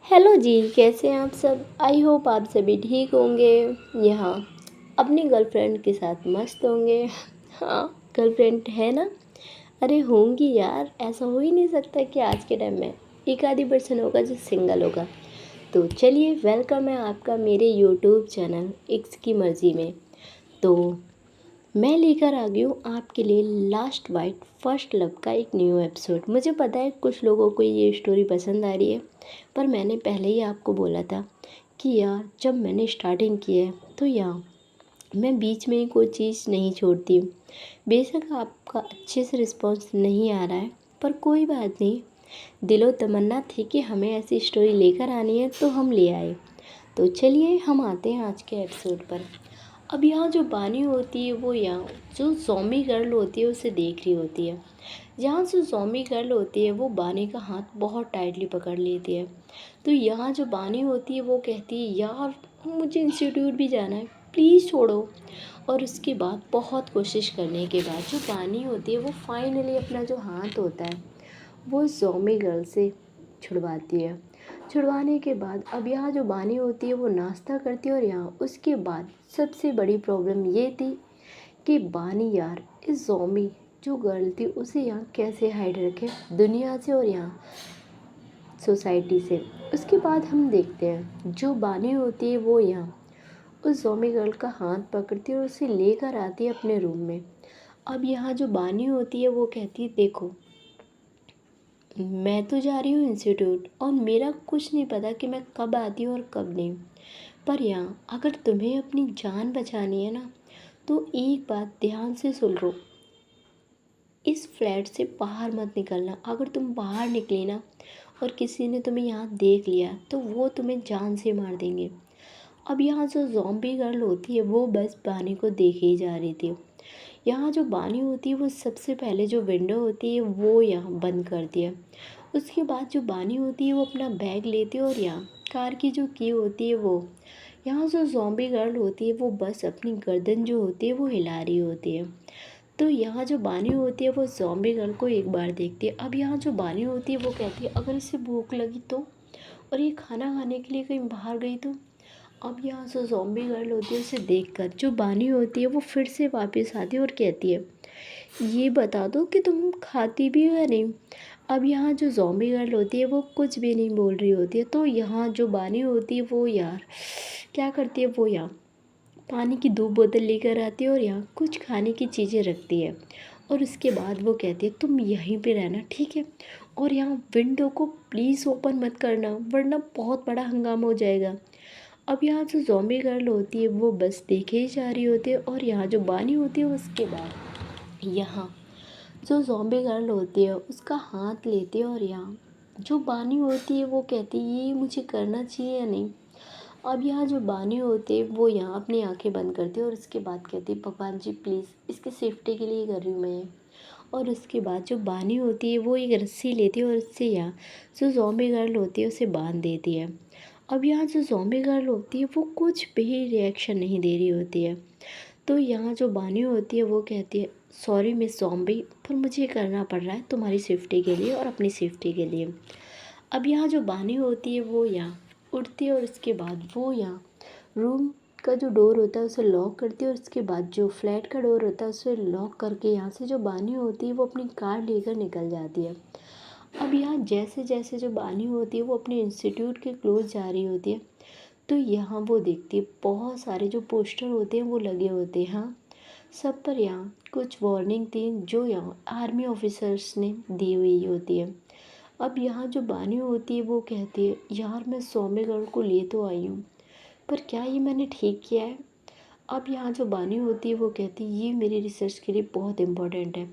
Hello जी, कैसे हैं आप सब? आई होप आप सभी ठीक होंगे। यहाँ अपनी गर्लफ्रेंड के साथ मस्त होंगे। हाँ, गर्लफ्रेंड है ना? अरे होंगी यार, ऐसा हो ही नहीं सकता कि आज के टाइम में एक आधी पर्सन होगा जो सिंगल होगा। तो चलिए, वेलकम है आपका मेरे यूट्यूब चैनल एक्स की मर्ज़ी में। तो मैं लेकर आ गई हूँ आपके लिए लास्ट वाइट फर्स्ट लव का एक न्यू एपिसोड। मुझे पता है कुछ लोगों को ये स्टोरी पसंद आ रही है, पर मैंने पहले ही आपको बोला था कि यार जब मैंने स्टार्टिंग की है तो यार मैं बीच में ही कोई चीज़ नहीं छोड़ती हूँ। बेशक आपका अच्छे से रिस्पॉन्स नहीं आ रहा है, पर कोई बात नहीं। दिलो तमन्ना थी कि हमें ऐसी स्टोरी लेकर आनी है तो हम ले आए। तो चलिए हम आते हैं आज के एपिसोड पर। अब यहाँ जो बानी होती है वो यहाँ जो ज़ॉम्बी गर्ल होती है उसे देख रही होती है। यहाँ जो ज़ॉम्बी गर्ल होती है वो बानी का हाथ बहुत टाइटली पकड़ लेती है। तो यहाँ जो बानी होती है वो कहती है यार मुझे इंस्टीट्यूट भी जाना है, प्लीज़ छोड़ो। और उसके बाद बहुत कोशिश करने के बाद जो बानी होती है वो फाइनली अपना जो हाथ होता है वो ज़ॉम्बी गर्ल से छुड़वाती है। छुड़वाने के बाद अब यहाँ जो बानी होती है वो नाश्ता करती है, और यहाँ उसके बाद सबसे बड़ी प्रॉब्लम ये थी कि बानी यार इस ज़ॉम्बी जो गर्ल थी उसे यहाँ कैसे हाइड रखे दुनिया से और यहाँ सोसाइटी से। उसके बाद हम देखते हैं जो बानी होती है वो यहाँ उस ज़ॉम्बी गर्ल का हाथ पकड़ती है और उसे लेकर आती है अपने रूम में। अब यहाँ जो बानी होती है वो कहती है देखो, मैं तो जा रही हूँ इंस्टीट्यूट और मेरा कुछ नहीं पता कि मैं कब आती हूँ और कब नहीं, पर यहाँ अगर तुम्हें अपनी जान बचानी है ना तो एक बात ध्यान से सुन लो, इस फ्लैट से बाहर मत निकलना। अगर तुम बाहर निकली ना और किसी ने तुम्हें यहाँ देख लिया तो वो तुम्हें जान से मार देंगे। अब यहाँ जो ज़ॉम्बी गर्ल होती है वो बस बानी को देखे ही जा रही थी। यहाँ जो बानी होती है वो सबसे पहले जो विंडो होती है वो यहाँ बंद करती है। उसके बाद जो बानी होती है वो अपना बैग लेती है और यहाँ कार की जो की होती है वो, यहाँ जो ज़ॉम्बी गर्ल होती है वो बस अपनी गर्दन जो होती है वो हिला रही होती है। तो यहाँ जो बानी होती है वो ज़ॉम्बी गर्ल को एक बार देखती है। अब यहाँ जो बानी होती है वो कहती है अगर इसे भूख लगी तो, और ये खाना खाने के लिए कहीं बाहर गई तो। अब यहाँ जो ज़ॉम्बी गर्ल होती है उसे देखकर जो बानी होती है वो फिर से वापस आती है और कहती है ये बता दो कि तुम खाती भी हो या नहीं। अब यहाँ जो ज़ॉम्बी गर्ल होती है वो कुछ भी नहीं बोल रही होती है। तो यहाँ जो बानी होती है वो यार क्या करती है, वो यहाँ पानी की 2 बोतल लेकर आती है और यहाँ कुछ खाने की चीज़ें रखती है। और उसके बाद वो कहती है तुम यहीं पे रहना, ठीक है, और यहाँ विंडो को प्लीज़ ओपन मत करना वरना बहुत बड़ा हंगामा हो जाएगा। अब यहाँ जो ज़ॉम्बी गर्ल होती है वो बस देखे ही जा रही होती है, और यहाँ जो बानी होती है उसके बाद यहाँ जो ज़ॉम्बी गर्ल होती है उसका हाथ लेती है, और यहाँ जो बानी होती है वो कहती है ये मुझे करना चाहिए या नहीं। अब यहाँ जो बानी होती है वो यहाँ अपनी आंखें बंद करती है और उसके बाद कहती है भगवान जी प्लीज़ इसकी सेफ्टी के लिए कर रही हूँ मैं ये। और उसके बाद जो बानी होती है वो एक रस्सी लेती है और उससे यहाँ जो ज़ॉम्बी गर्ल होती है उसे बांध देती है। अब यहाँ जो ज़ॉम्बी गर्ल होती है वो कुछ भी रिएक्शन नहीं दे रही होती है। तो यहाँ जो बानी होती है वो कहती है सॉरी मिस ज़ॉम्बी, पर मुझे ये करना पड़ रहा है तुम्हारी सेफ्टी के लिए और अपनी सेफ्टी के लिए। अब यहाँ जो बानी होती है वो यहाँ उठती है और उसके बाद वो यहाँ रूम का जो डोर होता है उसे लॉक करती है, और उसके बाद जो फ्लैट का डोर होता है उसे लॉक करके यहाँ से जो बानी होती है वो अपनी कार लेकर निकल जाती है। अब यहाँ जैसे जैसे जो बानी होती है वो अपने इंस्टीट्यूट के क्लोज जा रही होती है, तो यहाँ वो देखती है बहुत सारे जो पोस्टर होते हैं वो लगे होते हैं। हाँ, सब पर यहाँ कुछ वार्निंग थी जो यहाँ आर्मी ऑफिसर्स ने दी हुई होती है। अब यहाँ जो बानी होती है वो कहती है यार मैं सौम्यगढ़ को ले तो आई हूँ, पर क्या ये मैंने ठीक किया है। अब यहाँ जो बानी होती है वो कहती है ये मेरी रिसर्च के लिए बहुत इम्पोर्टेंट है।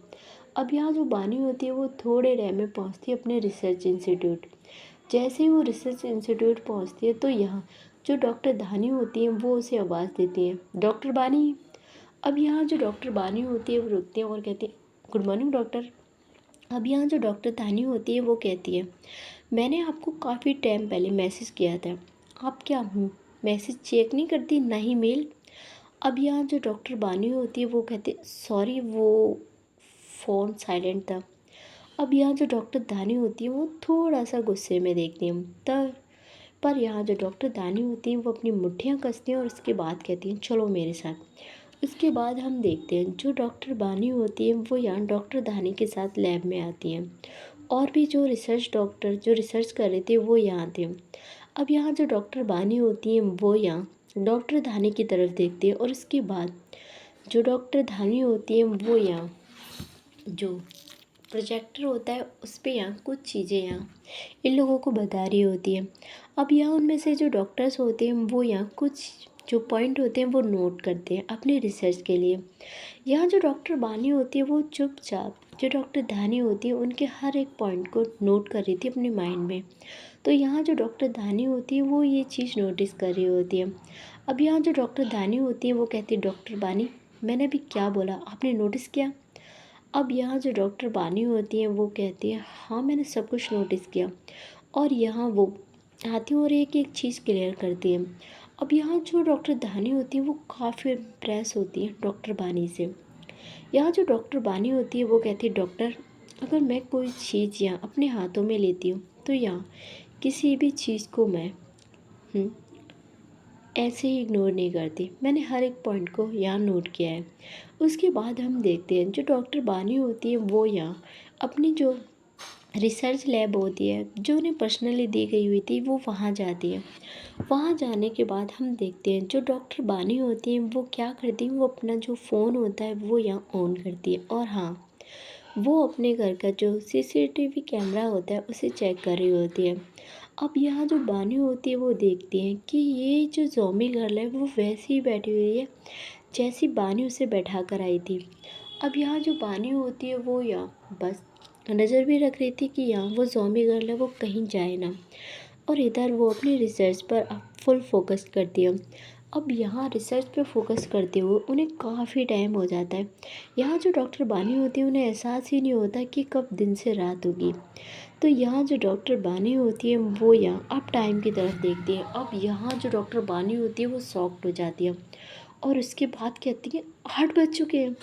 अब यहाँ जो बानी होती है वो थोड़े टाइम में पहुँचती है अपने रिसर्च इंस्टीट्यूट। जैसे ही वो रिसर्च इंस्टीट्यूट पहुँचती है तो यहाँ जो डॉक्टर धानी होती है वो उसे आवाज़ देती है डॉक्टर बानी। अब यहाँ जो डॉक्टर बानी होती है वो रुकती है और कहती है गुड मॉर्निंग डॉक्टर। अब यहाँ जो डॉक्टर धानी होती है वो कहती है मैंने आपको काफ़ी टाइम पहले मैसेज किया था, आप क्या मैसेज चेक नहीं करती ना ही मेल। अब यहाँ जो डॉक्टर बानी होती है वो कहते सॉरी वो फ़ोन साइलेंट था। अब यहाँ जो डॉक्टर धानी होती है वो थोड़ा सा गुस्से में देखती है, तब पर यहाँ जो डॉक्टर दानी होती हैं वो अपनी मुट्ठियाँ कसती हैं और उसके बाद कहती हैं चलो मेरे साथ। उसके बाद हम देखते हैं जो डॉक्टर बानी होती हैं वो यहाँ डॉक्टर दानी के साथ लैब में आती हैं, और भी जो डॉक्टर जो रिसर्च कर रहे थे वो यहाँ आते हैं। अब यहाँ जो डॉक्टर बानी होती हैं वो यहाँ डॉक्टर धानी की तरफ देखती हैं, और उसके बाद जो डॉक्टर धानी होती हैं वो यहाँ जो प्रोजेक्टर होता है उस पे यहाँ कुछ चीज़ें यहाँ इन लोगों को बता रही होती हैं। अब यहाँ उनमें से जो डॉक्टर्स होते हैं वो यहाँ कुछ जो पॉइंट होते हैं वो नोट करते हैं अपने रिसर्च के लिए। यहाँ जो डॉक्टर बानी होती है वो चुपचाप जो डॉक्टर धानी होती है उनके हर एक पॉइंट को नोट कर रही थी अपने माइंड में। तो यहाँ जो डॉक्टर धानी होती है वो ये चीज़ नोटिस कर रही होती है। अब यहाँ जो डॉक्टर धानी होती है वो कहती है डॉक्टर बानी मैंने अभी क्या बोला आपने नोटिस किया। अब यहाँ जो डॉक्टर बानी होती हैं वो कहती है हाँ मैंने सब कुछ नोटिस किया। और यहाँ वो आती हैं और एक एक चीज़ क्लियर करती है। अब यहाँ जो डॉक्टर धानी होती है वो काफ़ी इम्प्रेस होती है डॉक्टर बानी से। यहाँ जो डॉक्टर बानी होती है वो कहती है डॉक्टर अगर मैं कोई चीज़ यहाँ अपने हाथों में लेती हूँ तो यहाँ किसी भी चीज़ को मैं ऐसे ही इग्नोर नहीं करती, मैंने हर एक पॉइंट को यहाँ नोट किया है। उसके बाद हम देखते हैं जो डॉक्टर बानी होती है वो यहाँ अपनी जो रिसर्च लैब होती है जो उन्हें पर्सनली दी गई हुई थी वो वहाँ जाती है। वहाँ जाने के बाद हम देखते हैं जो डॉक्टर बानी होती हैं वो क्या करती हैं, वो अपना जो फ़ोन होता है वो यहाँ ऑन करती है, और हाँ वो अपने घर का जो सीसीटीवी कैमरा होता है उसे चेक कर रही होती है। अब यहाँ जो बानी होती है वो देखती हैं कि ये जो ज़ॉम्बी गर्ल है वो वैसी ही बैठी हुई है जैसी बानी उसे बैठा कर आई थी। अब यहाँ जो बानी होती है वो यहाँ बस नज़र भी रख रही थी कि यहाँ वो ज़ॉम्बी गर्ल है वो कहीं जाए ना, और इधर वो अपनी रिसर्च पर अब फुल फोकस करती है। अब यहाँ रिसर्च पे फोकस करते हुए उन्हें काफ़ी टाइम हो जाता है। यहाँ जो डॉक्टर बानी होती है उन्हें एहसास ही नहीं होता कि कब दिन से रात होगी। तो यहाँ जो डॉक्टर बानी होती है वो यहाँ अब टाइम की तरफ देखती है। अब यहाँ जो डॉक्टर बानी होती है वो शॉक्ड हो जाती है, और उसके बाद कहती है 8 बज चुके हैं।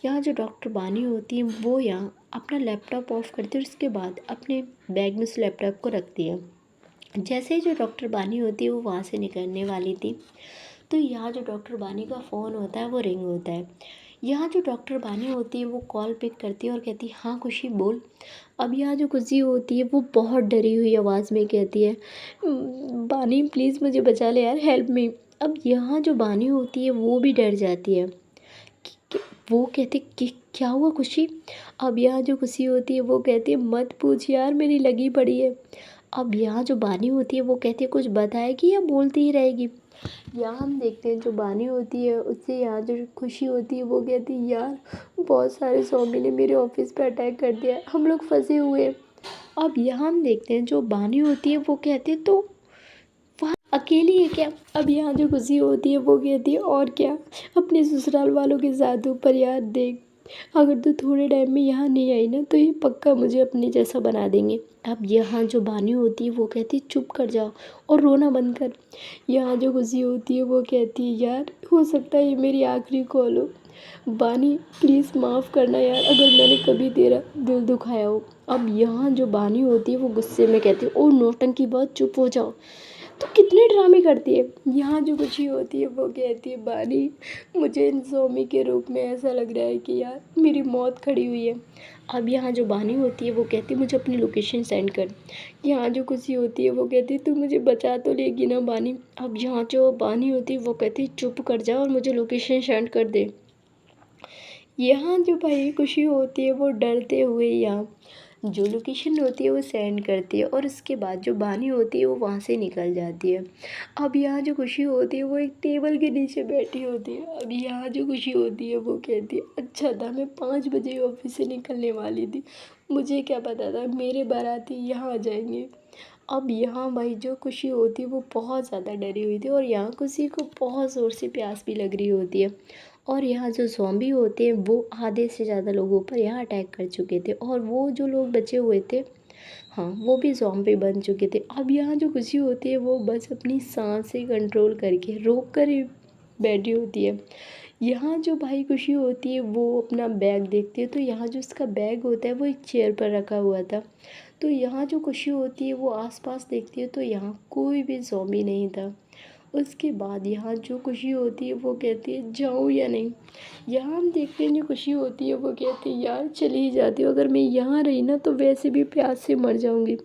यहाँ जो डॉक्टर बानी होती है वो यहाँ अपना लैपटॉप ऑफ करती है और उसके बाद अपने बैग में उस लैपटॉप को रखती है। जैसे ही जो डॉक्टर बानी होती है वो वहाँ से निकलने वाली थी तो यहाँ जो डॉक्टर बानी का फ़ोन होता है वो रिंग होता है। यहाँ जो डॉक्टर बानी होती है वो कॉल पिक करती है और कहती है हाँ खुशी बोल। अब यहाँ जो खुशी होती है वो बहुत डरी हुई आवाज़ में कहती है बानी प्लीज़ मुझे बचा ले यार, हेल्प मी। अब यहाँ जो बानी होती है वो भी डर जाती है कि वो कहती कि क्या हुआ खुशी। अब यहाँ जो खुशी होती है वो कहती है मत पूछ यार मेरी लगी पड़ी है। अब यहाँ जो बानी होती है वो कहती है कुछ बताएगी या बोलती ही रहेगी। यहाँ हम देखते हैं जो बानी होती है उससे यहाँ जो खुशी होती है वो कहती है यार बहुत सारे ज़ॉम्बी ने मेरे ऑफिस पे अटैक कर दिया है, हम लोग फंसे हुए हैं। अब यहाँ हम देखते हैं जो बानी होती है वो कहती है तो वह अकेली है क्या। अब यहाँ जो खुशी होती है वो कहती है और क्या अपने ससुराल वालों के साथ ऊपर यार देख, अगर तू थोड़े टाइम में यहाँ नहीं आई ना तो ये पक्का मुझे अपने जैसा बना देंगे। अब यहाँ जो बानी होती है वो कहती है चुप कर जाओ और रोना बंद कर। यहाँ जो खुशी होती है वो कहती है यार हो सकता है ये मेरी आखिरी कॉल हो, बानी प्लीज़ माफ़ करना यार अगर मैंने कभी तेरा दिल दुखाया हो। अब यहाँ जो बानी होती है वो गुस्से में कहती है ओ नौटंकी बहुत चुप हो जाओ, तो कितने ड्रामे करती है। यहाँ जो खुशी होती है वो कहती है बानी मुझे इन ज़ॉम्बी के रूप में ऐसा लग रहा है कि यार मेरी मौत खड़ी हुई है। अब यहाँ जो बानी होती है वो कहती है मुझे अपनी लोकेशन सेंड कर। यहाँ जो खुशी होती है वो कहती है तू मुझे बचा तो लेगी ना बानी। अब यहाँ जो बानी होती है वो कहती है चुप कर जा और मुझे लोकेशन सेंड कर दे। यहाँ जो भाई खुशी होती है वो डरते हुए यहाँ जो लोकेशन होती है वो सेंड करती है, और उसके बाद जो बानी होती है वो वहाँ से निकल जाती है। अब यहाँ जो खुशी होती है वो एक टेबल के नीचे बैठी होती है। अब यहाँ जो खुशी होती है वो कहती है अच्छा था मैं 5 बजे ऑफिस से निकलने वाली थी, मुझे क्या पता था मेरे बाराती यहाँ आ जाएंगे। अब यहाँ भाई जो खुशी होती है वो बहुत ज़्यादा डरी हुई थी, और यहाँ खुशी को बहुत ज़ोर से प्यास भी लग रही होती है। और यहाँ जो ज़ॉम्बी होते हैं वो आधे से ज़्यादा लोगों पर यहाँ अटैक कर चुके थे, और वो जो लोग बचे हुए थे हाँ वो भी ज़ॉम्बी बन चुके थे। अब यहाँ जो खुशी होती है वो बस अपनी सांसें कंट्रोल करके रोक कर ही बैठी होती है। यहाँ जो भाई खुशी होती है वो अपना बैग देखती है तो यहाँ जो उसका बैग होता है वो एक चेयर पर रखा हुआ था। तो यहाँ जो खुशी होती है वो आसपास देखती है तो यहाँ कोई भी ज़ॉम्बी नहीं था। उसके बाद यहाँ जो खुशी होती है वो कहती है जाऊँ या नहीं। यहाँ हम देखते हैं जो खुशी होती है वो कहती है यार चली ही जाती हूँ, अगर मैं यहाँ रही ना तो वैसे भी प्यास से मर जाऊँगी।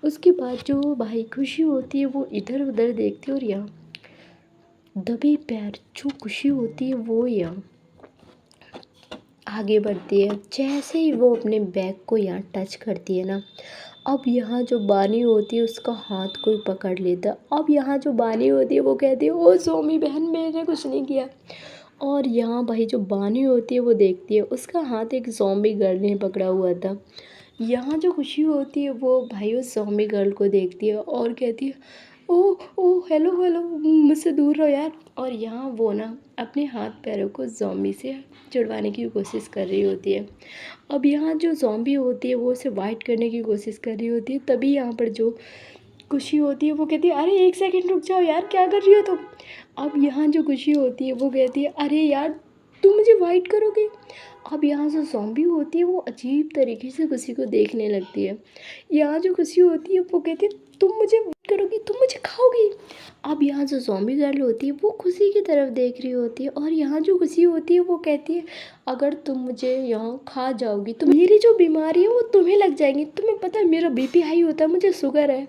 उसके बाद जो भाई खुशी होती है वो इधर उधर देखती है और यहाँ दबे पैर जो खुशी होती है वो यहाँ आगे बढ़ती है। जैसे ही वो अपने बैग को यहाँ टच करती है ना, अब यहाँ जो बानी होती है उसका हाथ कोई पकड़ लेता है। अब यहाँ जो बानी होती है वो कहती है ओ सोमी बहन मैंने कुछ नहीं किया। और यहाँ भाई जो बानी होती है वो देखती है उसका हाथ एक ज़ॉम्बी गर्ल ने पकड़ा हुआ था। यहाँ जो खुशी होती है वो भाई उस ज़ॉम्बी गर्ल को देखती है और कहती है ओह ओह हेलो हेलो मुझसे दूर रहो यार। और यहाँ वो ना अपने हाथ पैरों को ज़ॉम्बी से छुड़वाने की कोशिश कर रही होती है। अब यहाँ जो ज़ॉम्बी होती है वो उसे वाइट करने की कोशिश कर रही होती है, तभी यहाँ पर जो खुशी होती है वो कहती है अरे एक सेकंड रुक जाओ यार क्या कर रही हो तुम। अब यहाँ जो खुशी होती है वो कहती है अरे यार तुम मुझे वाइट करोगे। अब यहाँ जो ज़ॉम्बी होती है वो अजीब तरीके से खुशी को देखने लगती है। यहाँ जो खुशी होती है वो कहती है तुम मुझे वाइट करोगी, तुम मुझे खाओगी। अब यहाँ जो ज़ॉम्बी गर्ल होती है वो खुशी की तरफ देख रही होती है और यहाँ जो खुशी होती है वो कहती है अगर तुम मुझे यहाँ खा जाओगी तो मेरी जो बीमारी है वो तुम्हें लग जाएगी। तुम्हें पता है मेरा बीपी हाई होता है, मुझे शुगर है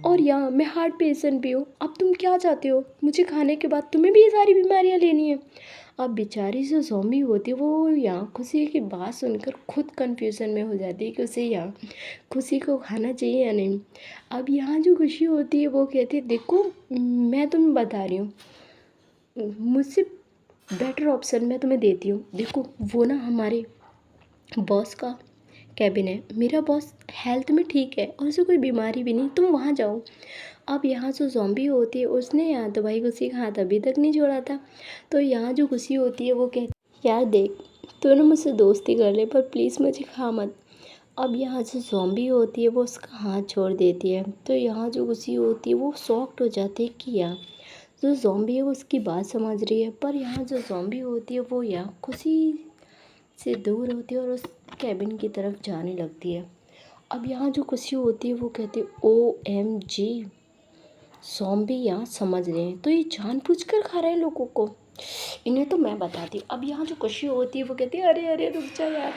और यहाँ मैं हार्ट पेशेंट भी हूँ। अब तुम क्या चाहते हो, मुझे खाने के बाद तुम्हें भी ये सारी बीमारियाँ लेनी है। अब बेचारी जो ज़ॉम्बी होती है वो यहाँ खुशी की बात सुनकर खुद कन्फ्यूज़न में हो जाती है कि उसे यहाँ खुशी को खाना चाहिए या नहीं। अब यहाँ जो खुशी होती है वो कहती है देखो मैं तुम्हें बता रही हूँ, मुझसे बेटर ऑप्शन मैं तुम्हें देती हूँ। देखो वो ना हमारे बॉस का कैबिन है, मेरा बॉस हेल्थ में ठीक है और उसे कोई बीमारी भी नहीं, तुम वहाँ जाओ। अब यहाँ जो ज़ॉम्बी होती है उसने यहाँ तो भाई खुशी का हाथ अभी तक नहीं छोड़ा था। तो यहाँ जो खुशी होती है वो कहती यार देख तू ना मुझसे दोस्ती कर ले पर प्लीज़ मुझे खा मत। अब यहाँ जो ज़ॉम्बी होती है वो उसका हाथ छोड़ देती है। तो यहाँ जो खुशी होती है वो शॉक्ड हो जाती है कि यहाँ जो ज़ॉम्बी है वो उसकी बात समझ रही है, पर यहाँ जो ज़ॉम्बी होती है वो यहाँ खुशी से दूर होती है और उस कैबिन की तरफ जाने लगती है। अब यहाँ जो खुशी होती है वो कहती है OMG ज़ॉम्बी यहाँ समझ रहे हैं, तो ये जानबूझकर खा रहे हैं लोगों को, इन्हें तो मैं बताती हूँ। अब यहाँ जो खुशी होती है वो कहती है अरे अरे रुक जा यार।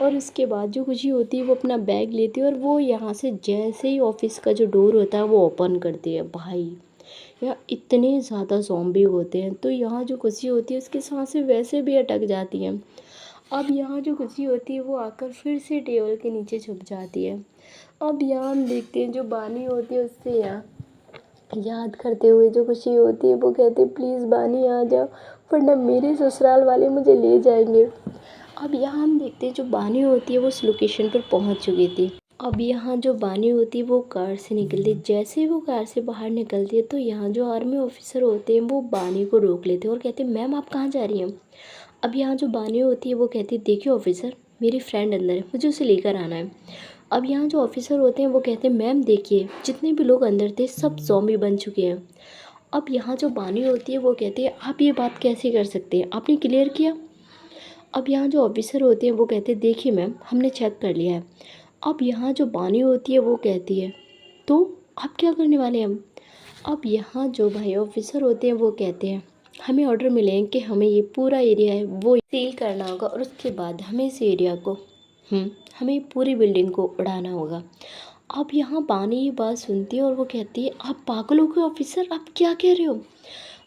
और उसके बाद जो खुशी होती है वो अपना बैग लेती है और वो यहाँ से जैसे ही ऑफिस का जो डोर होता है वो ओपन करती है। भाई यहाँ इतने ज़्यादा ज़ॉम्बी होते हैं तो यहाँ जो खुशी होती है उसकी सांसें वैसे भी अटक जाती हैं। अब यहाँ जो खुशी होती है वो आकर फिर से टेबल के नीचे छुप जाती है। अब यहाँ हम देखते हैं जो बानी होती है उससे यहाँ याद करते हुए जो खुशी होती है वो कहती है प्लीज़ बानी आ जाओ वरना मेरे ससुराल वाले मुझे ले जाएंगे। अब यहाँ हम देखते हैं जो बानी होती है वो उस लोकेशन पर पहुँच चुकी थी। अब यहाँ जो बानी होती है वो कार से निकलती है, जैसे ही वो कार से बाहर निकलती है तो यहाँ जो आर्मी ऑफिसर होते हैं वो बानी को रोक लेते हैं और कहते हैं मैम आप कहाँ जा रही हैं। अब यहाँ जो बानी होती है वो कहती है देखिए ऑफिसर मेरी फ्रेंड अंदर है, मुझे उसे लेकर आना है। अब यहाँ जो ऑफिसर होते हैं वो कहते हैं मैम देखिए जितने भी लोग अंदर थे सब ज़ॉम्बी बन चुके हैं। अब यहाँ जो बानी होती है वो कहती है आप ये बात कैसे कर सकते हैं, आपने क्लियर किया। अब यहाँ जो ऑफिसर होते हैं वो कहते हैं देखिए मैम हमने चेक कर लिया है। अब यहाँ जो बानी होती है वो कहती है तो आप क्या करने वाले हैं हम। अब यहाँ जो भाई ऑफिसर होते हैं वो कहते हैं हमें ऑर्डर मिले हैं कि हमें ये पूरा एरिया है वो सील करना होगा और उसके बाद हमें इस एरिया को हमें पूरी बिल्डिंग को उड़ाना होगा। अब यहाँ बानी ये बात सुनती है और वो कहती है आप पागल हो गए ऑफिसर, आप क्या कह रहे हो।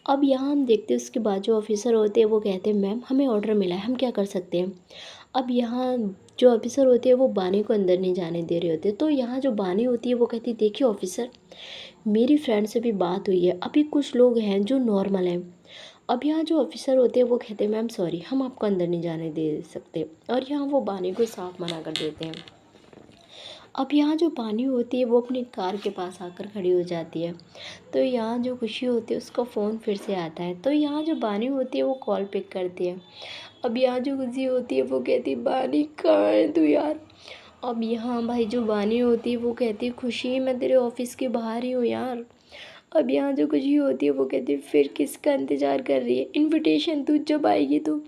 अब यहाँ हम देखते हैं उसके बाद जो ऑफिसर होते हैं वो कहते हैं मैम हमें ऑर्डर मिला है हम क्या कर सकते हैं। अब यहाँ जो ऑफिसर होते हैं वो बानी को अंदर नहीं जाने दे रहे होते। तो यहाँ जो बानी होती है वो कहती है देखिए ऑफिसर मेरी फ्रेंड से भी बात हुई है, अभी कुछ लोग हैं जो नॉर्मल हैं। अब यहाँ जो ऑफिसर होते हैं वो कहते हैं मैम सॉरी हम आपको अंदर नहीं जाने दे सकते और यहाँ वो बानी को साफ मना कर देते हैं। अब यहाँ जो बानी होती है वो अपनी कार के पास आकर खड़ी हो जाती है। तो यहाँ जो खुशी होती है उसका फ़ोन फिर से आता है। तो यहाँ जो बानी होती है वो कॉल पिक करती है। अब यहाँ जो खुशी होती है वो कहती है बानी कहाँ है तू यार। अब यहाँ भाई जो बानी होती है वो कहती है खुशी मैं तेरे ऑफिस के बाहर ही हूँ यार। अब यहाँ जो खुशी होती है वो कहती है फिर किसका इंतज़ार कर रही है, इनविटेशन तू जब आएगी तो।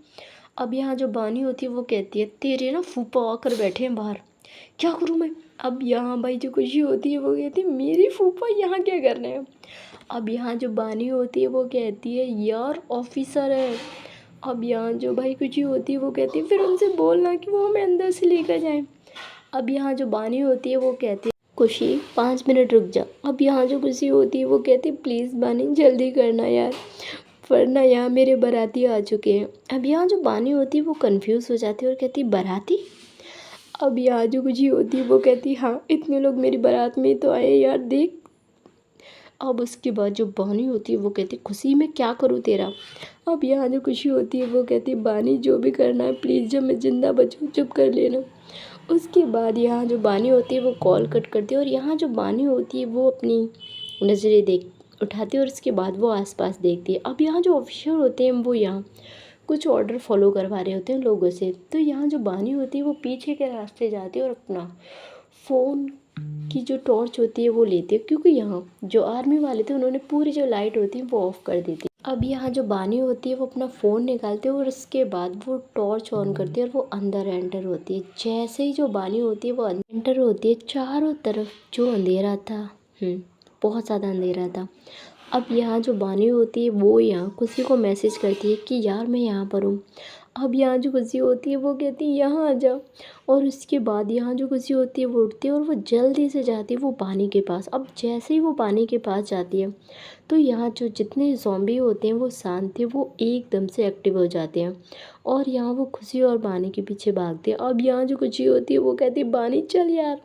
अब यहाँ जो बानी होती है वो कहती है तेरे ना फूफा आकर बैठे हैं बाहर, क्या करूँ मैं। अब यहाँ भाई जो खुशी होती है वो कहती है मेरी फूफा यहाँ क्या कर रहे हैं। अब यहाँ जो बानी होती है वो कहती है यार ऑफिसर है। अब यहाँ जो भाई खुशी होती है वो कहती है फिर उनसे बोलना कि वो हमें अंदर से लेकर जाएं। अब यहाँ जो बानी होती है वो कहती है खुशी 5 मिनट रुक जा। अब यहाँ जो खुशी होती है वो कहती है प्लीज़ बानी जल्दी करना यार, वरना यहाँ मेरे बाराती आ चुके हैं। अब यहाँ जो बानी होती है वो कंफ्यूज हो जाती है और कहती है बाराती। अब यहाँ जो खुशी होती है वो कहती है हाँ इतने लोग मेरी बारात में ही तो आए यार देख। अब उसके बाद जो बानी होती है वो कहती है खुशी मैं क्या करूँ तेरा। अब यहाँ जो खुशी होती है वो कहती है बानी जो भी करना है प्लीज़ जब मैं ज़िंदा बचूँ चुप कर लेना। उसके बाद यहाँ जो बानी होती है वो कॉल कट करती है और यहाँ जो बानी होती है वो अपनी नज़रें देख उठाती है और उसके बाद वो आसपास देखती है। अब यहाँ जो ऑफिसर होते हैं वो यहाँ कुछ ऑर्डर फॉलो करवा रहे होते हैं लोगों से। तो यहाँ जो बानी होती है वो पीछे के रास्ते जाती है और अपना फ़ोन की जो टॉर्च होती है वो लेती है, क्योंकि यहाँ जो आर्मी वाले थे उन्होंने पूरी जो लाइट होती है वो ऑफ़ कर दी थी। अब यहाँ जो बानी होती है वो अपना फ़ोन निकालती है और उसके बाद वो टॉर्च ऑन करती है और वो अंदर एंटर होती है। जैसे ही जो बानी होती है वो एंटर होती है चारों तरफ जो अंधेरा था, बहुत ज़्यादा अंधेरा था। अब यहाँ जो बानी होती है वो यहाँ खुशी को मैसेज करती है कि यार मैं यहाँ पर हूँ। अब यहाँ जो खुशी होती है वो कहती है यहाँ आ जा। और उसके बाद यहाँ जो खुशी होती है वो उठती है और वो जल्दी से जाती है वो बानी के पास। अब जैसे ही वो बानी के पास जाती है तो यहाँ जो जितने ज़ॉम्बी होते हैं वो शांत थे वो एकदम से एक्टिव हो जाते हैं और यहाँ वो खुशी और बानी के पीछे भागते हैं। अब यहाँ जो खुशी होती है वो कहती है बानी चल यार।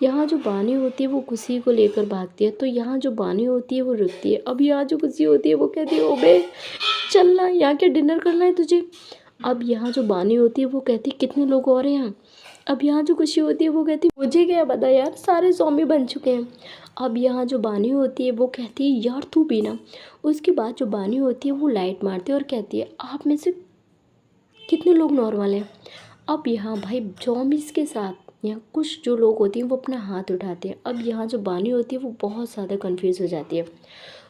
यहाँ जो बानी होती है वो खुशी को लेकर भागती है, तो यहाँ जो बानी होती है वो रुकती है। अब यहाँ जो खुशी होती है वो कहती है ओबे चलना, यहाँ क्या डिनर करना है तुझे। अब यहाँ जो बानी होती है वो कहती है कितने लोग और हैं यहाँ। अब यहाँ जो खुशी होती है वो कहती है मुझे क्या पता यार, सारे ज़ॉम्बी बन चुके हैं। अब यहाँ जो बानी होती है वो कहती है यार तू भी ना। उसके बाद जो बानी होती है वो लाइट मारती है और कहती है आप में से कितने लोग नॉर्मल हैं। अब यहाँ भाई ज़ॉम्बीज़ के साथ यहाँ कुछ जो लोग होते हैं वो अपना हाथ उठाते हैं। अब यहाँ जो बानी होती है वो बहुत ज़्यादा कंफ्यूज हो जाती है।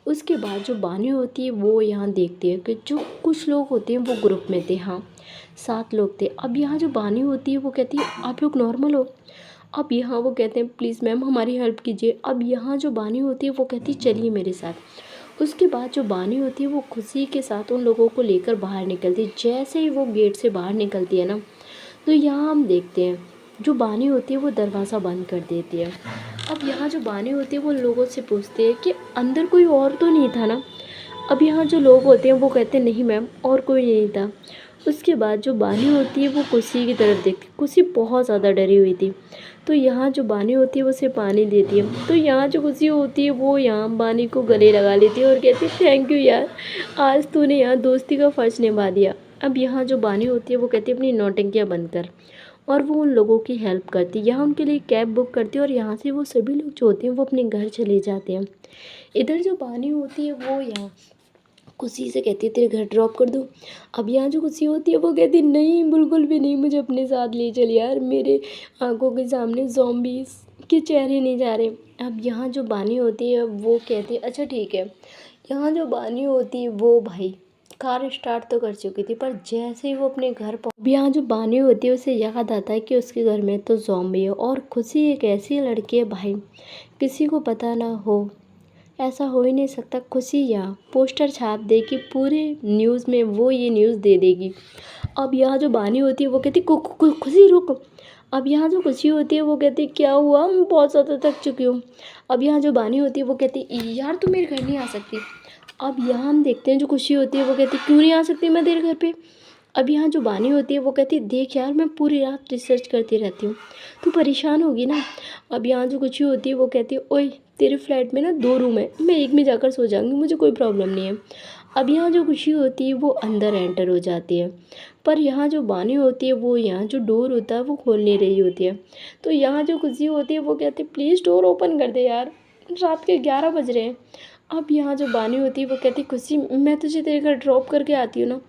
उसके बाद जो बानी होती है वो यहाँ देखती है कि जो कुछ लोग होते हैं वो ग्रुप में थे, हाँ 7 लोग थे। अब यहाँ जो बानी होती है वो कहती है आप लोग नॉर्मल हो। अब यहाँ वो कहते हैं प्लीज़ मैम हमारी हेल्प कीजिए। अब यहाँ जो बानी होती है वो कहती है चलिए मेरे साथ। उसके बाद जो बानी होती है वो खुशी के साथ उन लोगों को लेकर बाहर निकलती है। जैसे ही वो गेट से बाहर निकलती है ना, तो यहाँ हम देखते हैं जो बानी होती है वो दरवाज़ा बंद कर देती है। अब यहाँ जो बानी होती है वो लोगों से पूछती है कि अंदर कोई और तो नहीं था ना। अब यहाँ जो लोग होते हैं वो कहते हैं नहीं मैम और कोई नहीं था। उसके बाद जो बानी होती है वो खुशी की तरफ देखती है। खुशी बहुत ज़्यादा डरी हुई थी, तो यहाँ जो बानी होती है वो उसे पानी देती है। तो यहाँ जो खुशी होती है वो यहाँ बानी को गले लगा लेती है और कहती है थैंक यू यार, आज तूने यहाँ दोस्ती का फ़र्ज़ निभा दिया। अब यहाँ जो बानी होती है वो कहती है अपनी नौटंकियाँ बंद कर, और वो उन लोगों की हेल्प करती है। यहाँ उनके लिए कैब बुक करती है और यहाँ से वो सभी लोग जो होते हैं वो अपने घर चले जाते हैं। इधर जो बानी होती है वो यहाँ खुशी से कहती है तेरे घर ड्रॉप कर दूँ। अब यहाँ जो खुशी होती है वो कहती है नहीं बिल्कुल भी नहीं, मुझे अपने साथ ले चल यार, मेरे आंखों के सामने ज़ॉम्बीज़ के चेहरे नहीं जा रहे। अब यहाँ जो बानी होती है वो कहती है अच्छा ठीक है। यहाँ जो बानी होती है वो भाई कार स्टार्ट तो कर चुकी थी, पर जैसे ही वो अपने घर पहुँच, यहाँ जो बानी होती है उसे याद आता है कि उसके घर में तो ज़ॉम्बी है और खुशी एक ऐसी लड़की है भाई किसी को पता ना हो, ऐसा हो ही नहीं सकता। खुशी यहाँ पोस्टर छाप दे कि पूरे न्यूज़ में वो ये न्यूज़ दे देगी। अब यहाँ जो बानी होती है वो कहती खुशी रुक। अब यहाँ जो खुशी होती है वो कहती है क्या हुआ, मैं बहुत ज़्यादा थक चुकी हूँ। अब यहाँ जो बानी होती है वो कहती है यार तू मेरे घर नहीं आ सकती। अब यहाँ हम देखते हैं जो खुशी होती है वो कहती है क्यों नहीं आ सकती मैं तेरे घर पे। अब यहाँ जो बानी होती है वो कहती है देख यार मैं पूरी रात रिसर्च करती रहती हूँ, तू परेशान होगी ना। अब यहाँ जो खुशी होती है वो कहती है ओए तेरे फ्लैट में ना 2 रूम है, मैं एक में जाकर सो जाऊँगी, मुझे कोई प्रॉब्लम नहीं है। अब यहाँ जो खुशी होती है वो अंदर एंटर हो जाती है, पर यहाँ जो बानी होती है वो यहाँ जो डोर होता है वो खोल नहीं रही होती है। तो यहाँ जो खुशी होती है वो कहती है प्लीज़ डोर ओपन कर दे यार, रात के 11 बज रहे हैं। अब यहाँ जो बानी होती है वो कहती खुशी मैं तुझे तेरे घर ड्रॉप करके आती हूँ ना।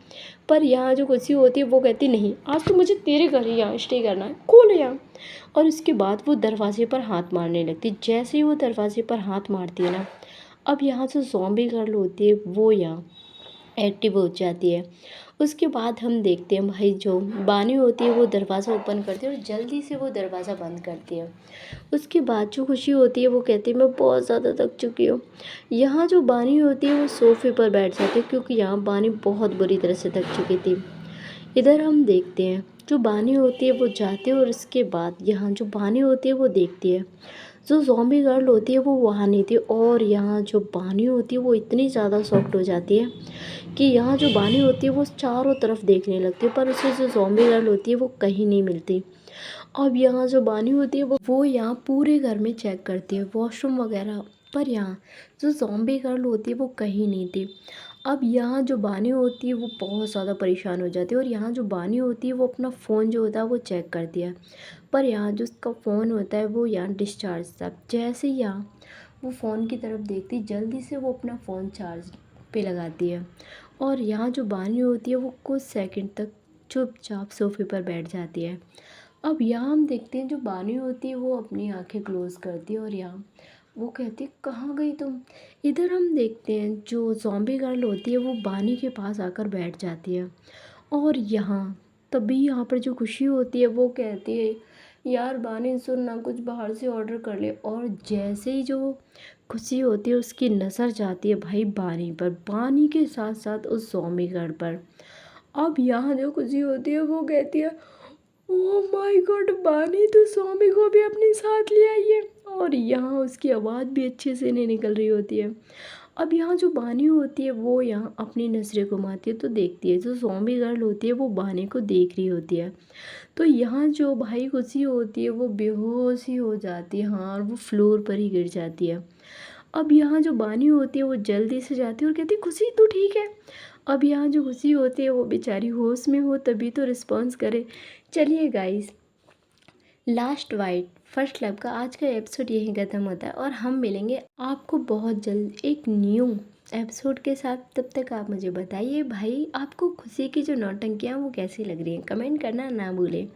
पर यहाँ जो खुशी होती है वो कहती नहीं आज तो मुझे तेरे घर ही यहाँ स्टे करना है, खोल यहाँ। और उसके बाद वो दरवाजे पर हाथ मारने लगती। जैसे ही वो दरवाजे पर हाथ मारती है ना, अब यहाँ जो ज़ॉम्बी गर्ल होती है वो यहाँ एक्टिव हो जाती है। उसके बाद हम देखते हैं भाई जो बानी होती है वो दरवाज़ा ओपन करती है और जल्दी से वो दरवाज़ा बंद करती है। उसके बाद जो खुशी होती है वो कहती है मैं बहुत ज़्यादा थक चुकी हूँ। यहाँ जो बानी होती है वो सोफ़े पर बैठ जाती है क्योंकि यहाँ बानी बहुत बुरी तरह से थक चुकी थी। इधर हम देखते हैं जो बानी होती है वो जाती है और उसके बाद यहाँ जो बानी होती है वो देखती है जो ज़ॉम्बी गर्ल होती है वो वहाँ नहीं थी और यहाँ जो बानी होती है वो इतनी ज़्यादा शॉक्ड हो जाती है कि यहाँ जो बानी होती है वो चारों तरफ देखने लगती है पर उसे जो ज़ॉम्बी गर्ल होती है वो कहीं नहीं मिलती। अब यहाँ जो बानी होती है वो यहाँ पूरे घर में चेक करती है वॉशरूम वगैरह, पर यहाँ जो ज़ॉम्बी गर्ल होती है वो कहीं नहीं थी। अब यहाँ जो बानी होती है वो बहुत ज़्यादा परेशान हो जाती है और यहाँ जो बानी होती है वो अपना फ़ोन जो होता है वो चेक करती है, पर यहाँ जो उसका फ़ोन होता है वो यहाँ डिस्चार्ज था। जैसे ही यहाँ वो फ़ोन की तरफ देखती जल्दी से वो अपना फ़ोन चार्ज पे लगाती है और यहाँ जो बानी होती है वो कुछ सेकंड तक चुपचाप सोफे पर बैठ जाती है। अब यहाँ हम देखते हैं जो बानी होती है वो अपनी आंखें क्लोज़ करती है और यहाँ वो कहती है कहाँ गई तुम। इधर हम देखते हैं जो ज़ॉम्बी गर्ल होती है वो बानी के पास आकर बैठ जाती है और यहाँ तभी यहाँ पर जो खुशी होती है वो कहती है यार बानी सुन ना कुछ बाहर से ऑर्डर कर ले। और जैसे ही जो खुशी होती है उसकी नज़र जाती है भाई बानी पर, बानी के साथ साथ उस ज़ॉम्बी गर्ल पर। अब यहाँ जो खुशी होती है वो कहती है ओह माय गॉड बानी तो स्वामी को भी अपने साथ ले आई है। और यहाँ उसकी आवाज़ भी अच्छे से नहीं निकल रही होती है। अब यहाँ जो बानी होती है वो यहाँ अपनी नज़रें घुमाती है तो देखती है जो ज़ॉम्बी गर्ल होती है वो बानी को देख रही होती है। तो यहाँ जो भाई खुशी होती है वो बेहोश ही हो जाती है, हाँ, और वो फ्लोर पर ही गिर जाती है। अब यहाँ जो बानी होती है वो जल्दी से जाती है और कहती है खुशी तू ठीक है। अब यहाँ जो खुशी होती है वो बेचारी होश में हो तभी तो रिस्पॉन्स करे। चलिए guys, last white first love का आज का एपिसोड यहीं ख़त्म होता है और हम मिलेंगे आपको बहुत जल्द एक न्यू एपिसोड के साथ। तब तक आप मुझे बताइए भाई आपको खुशी की जो नौटंकियाँ वो कैसी लग रही हैं, कमेंट करना ना भूलें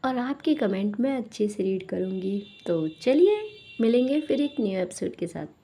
और आपके कमेंट मैं अच्छे से रीड करूँगी। तो चलिए मिलेंगे फिर एक न्यू एपिसोड के साथ।